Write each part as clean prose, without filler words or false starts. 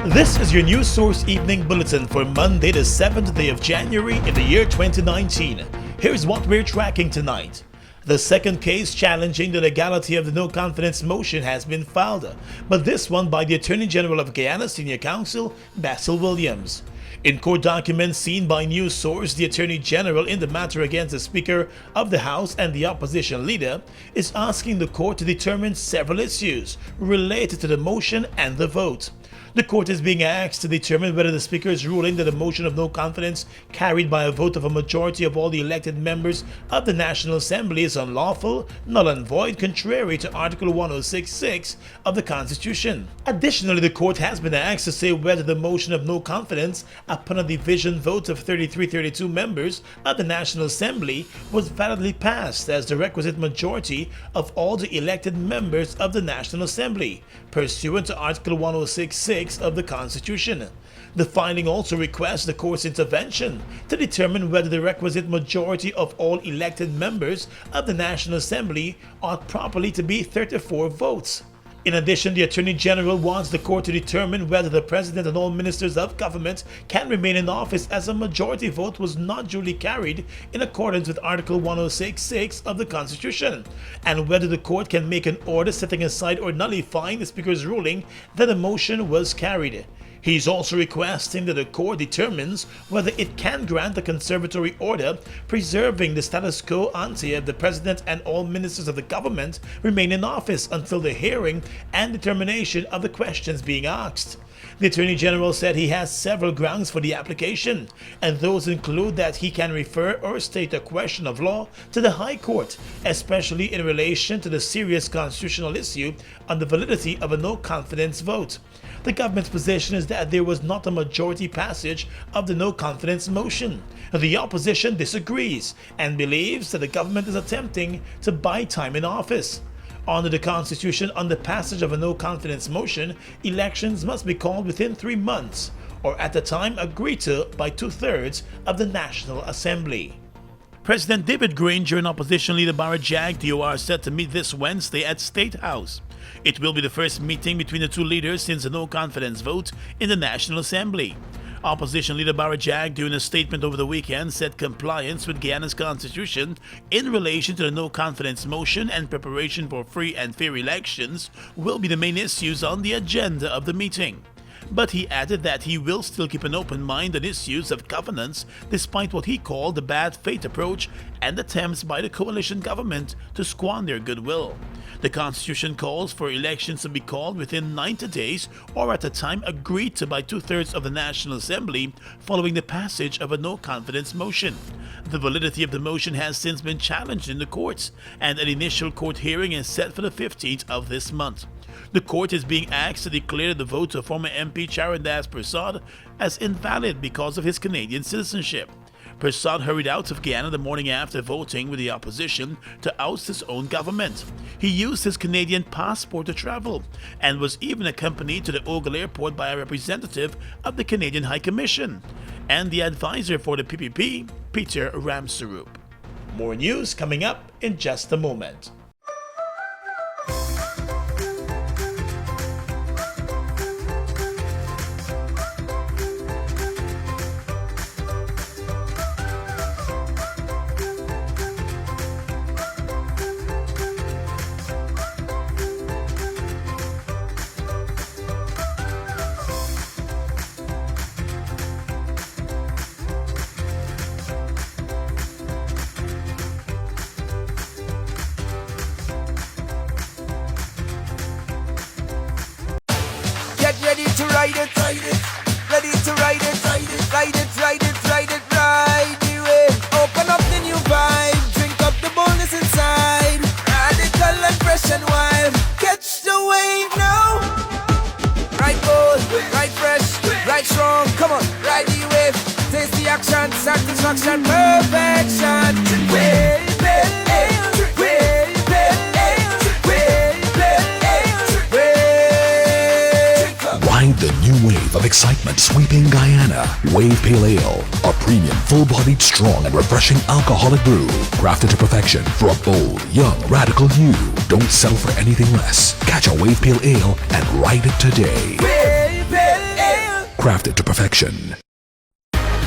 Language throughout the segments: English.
This is your News Source Evening Bulletin for Monday, the 7th day of January in the year 2019. Here's what we're tracking tonight. The second case challenging the legality of the no-confidence motion has been filed, but this one by the Attorney General of Guyana Senior Counsel, Basil Williams. In court documents seen by News Source, the Attorney General in the matter against the Speaker of the House and the opposition leader is asking the court to determine several issues related to the motion and the vote. The court is being asked to determine whether the Speaker's ruling that a motion of no confidence carried by a vote of a majority of all the elected members of the National Assembly is unlawful, null and void, contrary to Article 106(6) of the Constitution. Additionally, the court has been asked to say whether the motion of no confidence upon a division vote of 33-32 members of the National Assembly was validly passed as the requisite majority of all the elected members of the National Assembly, pursuant to Article 106(6) of the Constitution. The filing also requests the court's intervention to determine whether the requisite majority of all elected members of the National Assembly ought properly to be 34 votes. In addition, the Attorney General wants the court to determine whether the President and all ministers of government can remain in office as a majority vote was not duly carried in accordance with Article 106(6) of the Constitution, and whether the court can make an order setting aside or nullifying the Speaker's ruling that a motion was carried. He is also requesting that the court determines whether it can grant a conservatory order preserving the status quo ante the President and all ministers of the government remain in office until the hearing and determination of the questions being asked. The Attorney General said he has several grounds for the application, and those include that he can refer or state a question of law to the High Court, especially in relation to the serious constitutional issue on the validity of a no-confidence vote. The government's position is that there was not a majority passage of the no-confidence motion. The opposition disagrees and believes that the government is attempting to buy time in office. Under the Constitution, on the passage of a no-confidence motion, elections must be called within 3 months, or at the time agreed to by 2/3 of the National Assembly. President David Granger and opposition leader Barra Jagdeo are set to meet this Wednesday at State House. It will be the first meeting between the two leaders since the no-confidence vote in the National Assembly. Opposition leader Barra Jagdeo in a statement over the weekend said compliance with Guyana's constitution in relation to the no-confidence motion and preparation for free and fair elections will be the main issues on the agenda of the meeting. But he added that he will still keep an open mind on issues of governance despite what he called the bad faith approach and attempts by the coalition government to squander goodwill. The Constitution calls for elections to be called within 90 days or at a time agreed to by 2/3 of the National Assembly following the passage of a no-confidence motion. The validity of the motion has since been challenged in the courts, and an initial court hearing is set for the 15th of this month. The court is being asked to declare the vote of former MP Charandas Prasad as invalid because of his Canadian citizenship. Prasad hurried out of Guyana the morning after voting with the opposition to oust his own government. He used his Canadian passport to travel and was even accompanied to the Ogle airport by a representative of the Canadian High Commission and the advisor for the PPP, Peter Ramsarup. More news coming up in just a moment. Ready to ride it, ready to ride it, ride the wave. Open up the new vibe, drink up the boldness inside. Radical and fresh and wild, catch the wave now. Ride bold, ride fresh, ride strong, come on, ride the wave. Taste the action, satisfaction, perfection. Wave, Ride the new wave of excitement sweeping Guyana. Wave Pale Ale, a premium, full-bodied, strong and refreshing alcoholic brew, crafted to perfection for a bold, young, radical you. Don't settle for anything less. Catch a Wave Pale Ale and ride it today. Wave Pale Ale. crafted to perfection.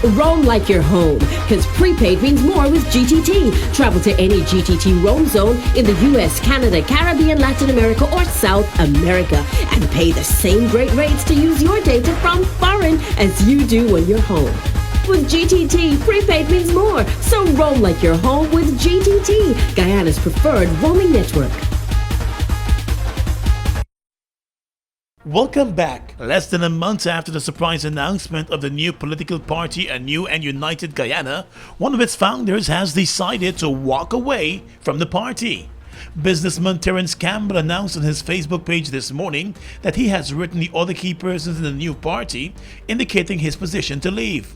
Roam like you're home, because prepaid means more with GTT. Travel to any GTT roam zone in the US, Canada, Caribbean, Latin America, or South America and pay the same great rates to use your data from foreign as you do when you're home. With GTT, prepaid means more, so roam like you're home with GTT, Guyana's preferred roaming network. Welcome back. Less than a month after the surprise announcement of the new political party, A New and United Guyana, one of its founders has decided to walk away from the party. Businessman Terence Campbell announced on his Facebook page this morning that he has written the other key persons in the new party, indicating his position to leave.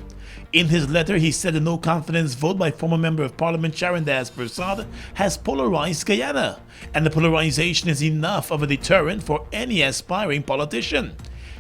In his letter, he said a no-confidence vote by former Member of Parliament Charandas Persad has polarized Guyana, and the polarization is enough of a deterrent for any aspiring politician.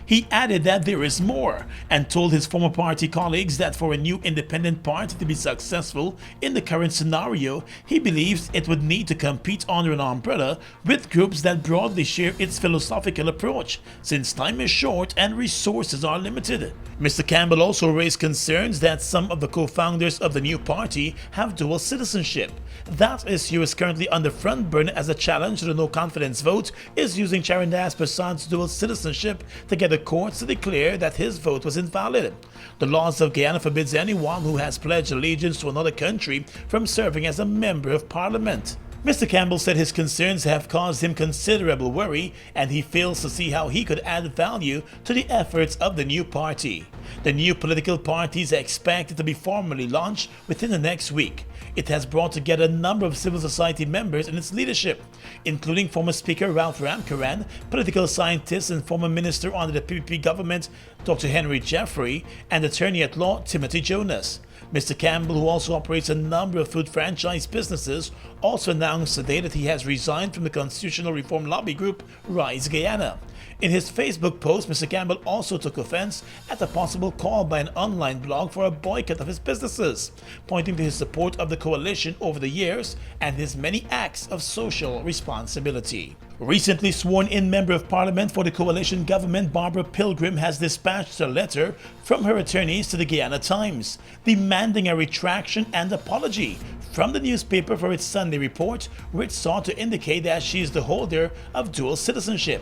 He added that there is more, and told his former party colleagues that for a new independent party to be successful in the current scenario, he believes it would need to compete under an umbrella with groups that broadly share its philosophical approach, since time is short and resources are limited. Mr. Campbell also raised concerns that some of the co-founders of the new party have dual citizenship. That issue is currently on the front burner as a challenge to the no-confidence vote is using Charandas Persad's dual citizenship to get the courts to declare that his vote was invalid. The laws of Guyana forbids anyone who has pledged allegiance to another country from serving as a member of parliament. Mr. Campbell said his concerns have caused him considerable worry, and he fails to see how he could add value to the efforts of the new party. The new political party is expected to be formally launched within the next week. It has brought together a number of civil society members in its leadership, including former Speaker Ralph Ramkaran, political scientist and former minister under the PPP government Dr. Henry Jeffrey, and attorney-at-law Timothy Jonas. Mr. Campbell, who also operates a number of food franchise businesses, also announced today that he has resigned from the constitutional reform lobby group Rise Guyana. In his Facebook post, Mr. Campbell also took offense at a possible call by an online blog for a boycott of his businesses, pointing to his support of the coalition over the years and his many acts of social responsibility. Recently sworn-in Member of Parliament for the coalition government Barbara Pilgrim has dispatched a letter from her attorneys to the Guyana Times, demanding a retraction and apology from the newspaper for its Sunday report, which sought to indicate that she is the holder of dual citizenship.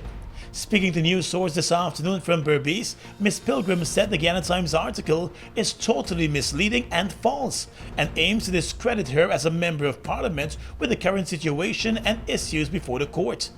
Speaking to News Source this afternoon from Berbice, Ms. Pilgrim said the Guyana Times article is totally misleading and false and aims to discredit her as a Member of Parliament with the current situation and issues before the court.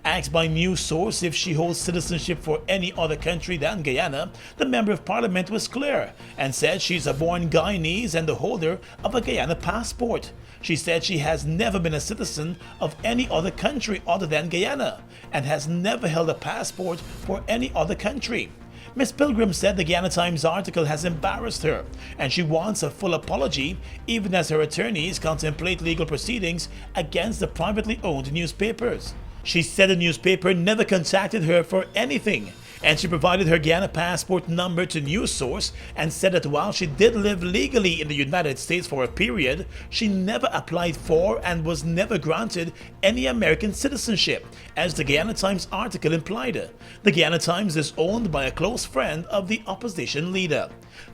Asked by News Source if she holds citizenship for any other country than Guyana, the Member of Parliament was clear and said she's a born Guyanese and the holder of a Guyana passport. She said she has never been a citizen of any other country other than Guyana and has never held a passport for any other country. Ms. Pilgrim said the Guyana Times article has embarrassed her and she wants a full apology, even as her attorneys contemplate legal proceedings against the privately owned newspapers. She said the newspaper never contacted her for anything, and she provided her Guyana passport number to News Source and said that while she did live legally in the United States for a period, she never applied for and was never granted any American citizenship, as the Guyana Times article implied. The Guyana Times is owned by a close friend of the opposition leader.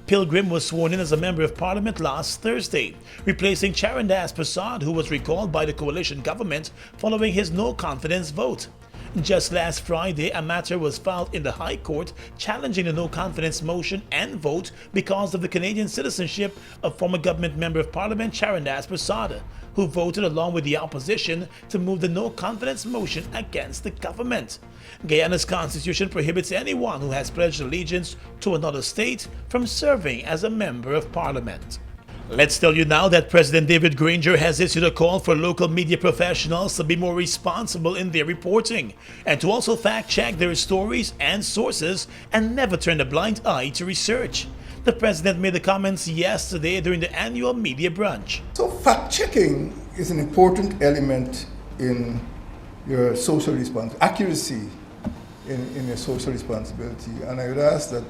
Pilgrim was sworn in as a Member of Parliament last Thursday, replacing Charandas Persad, who was recalled by the coalition government following his no-confidence vote. Just last Friday, a matter was filed in the High Court challenging the no-confidence motion and vote because of the Canadian citizenship of former government Member of Parliament Charandas Persad, who voted along with the opposition to move the no-confidence motion against the government. Guyana's constitution prohibits anyone who has pledged allegiance to another state from serving as a Member of Parliament. Let's tell you now that President David Granger has issued a call for local media professionals to be more responsible in their reporting and to also fact-check their stories and sources and never turn a blind eye to research. The president made the comments yesterday during the annual media brunch. So fact-checking is an important element in your social responsibility, accuracy in your social responsibility. And I would ask that,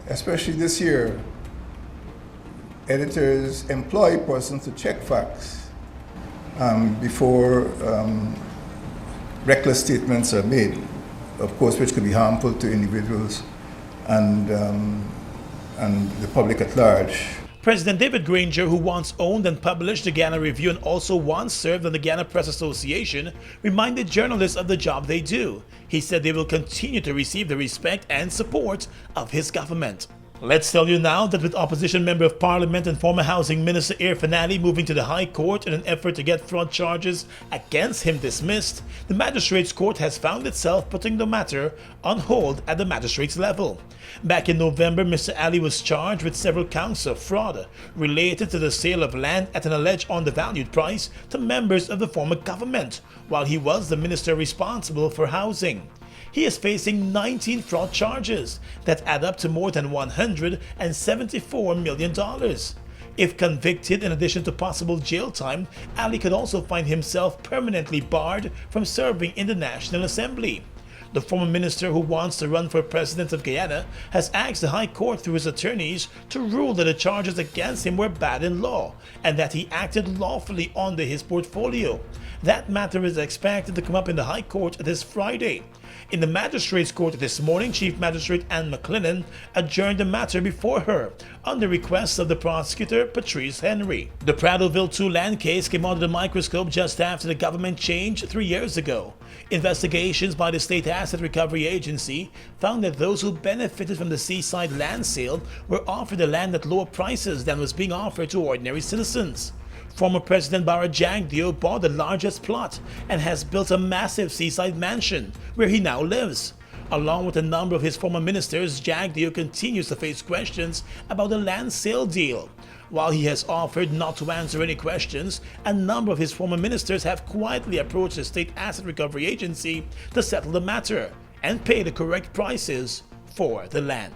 especially this year, editors employ persons to check facts before reckless statements are made, of course, which could be harmful to individuals and the public at large. President David Granger, who once owned and published the Guyana Review and also once served on the Guyana Press Association, reminded journalists of the job they do. He said they will continue to receive the respect and support of his government. Let's tell you now that with opposition member of parliament and former housing minister Irfan Ali moving to the High Court in an effort to get fraud charges against him dismissed, the magistrates court has found itself putting the matter on hold at the magistrates level. Back in November, Mr. Ali was charged with several counts of fraud related to the sale of land at an alleged undervalued price to members of the former government, while he was the minister responsible for housing. He is facing 19 fraud charges that add up to more than $174 million. If convicted, in addition to possible jail time, Ali could also find himself permanently barred from serving in the National Assembly. The former minister, who wants to run for president of Guyana, has asked the High Court through his attorneys to rule that the charges against him were bad in law and that he acted lawfully under his portfolio. That matter is expected to come up in the High Court this Friday. In the Magistrates Court this morning, Chief Magistrate Anne McLennan adjourned the matter before her on the request of the prosecutor Patrice Henry. The Prattville 2 land case came under the microscope just after the government change 3 years ago. Investigations by the State Asset Recovery Agency found that those who benefited from the seaside land sale were offered the land at lower prices than was being offered to ordinary citizens. Former President Bara Jagdeo bought the largest plot and has built a massive seaside mansion where he now lives. Along with a number of his former ministers, Jagdeo continues to face questions about the land sale deal. While he has offered not to answer any questions, a number of his former ministers have quietly approached the State Asset Recovery Agency to settle the matter and pay the correct prices for the land.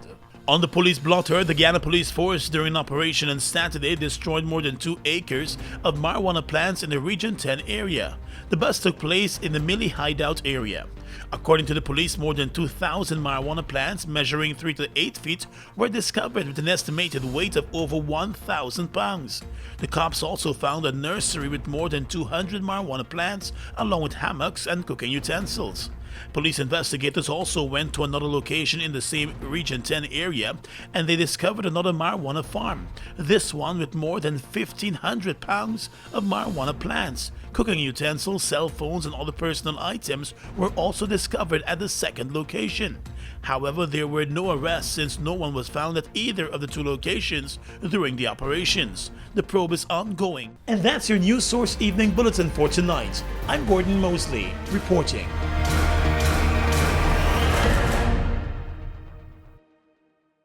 On the police blotter, the Guyana Police Force during Operation on Saturday destroyed more than 2 acres of marijuana plants in the Region 10 area. The bust took place in the Millie Hideout area. According to the police, more than 2,000 marijuana plants measuring 3 to 8 feet were discovered with an estimated weight of over 1,000 pounds. The cops also found a nursery with more than 200 marijuana plants along with hammocks and cooking utensils. Police investigators also went to another location in the same Region 10 area and they discovered another marijuana farm, this one with more than 1,500 pounds of marijuana plants. Cooking utensils, cell phones and other personal items were also discovered at the second location. However, there were no arrests since no one was found at either of the 2 locations during the operations. The probe is ongoing. And that's your News Source Evening Bulletin for tonight. I'm Gordon Mosley, reporting.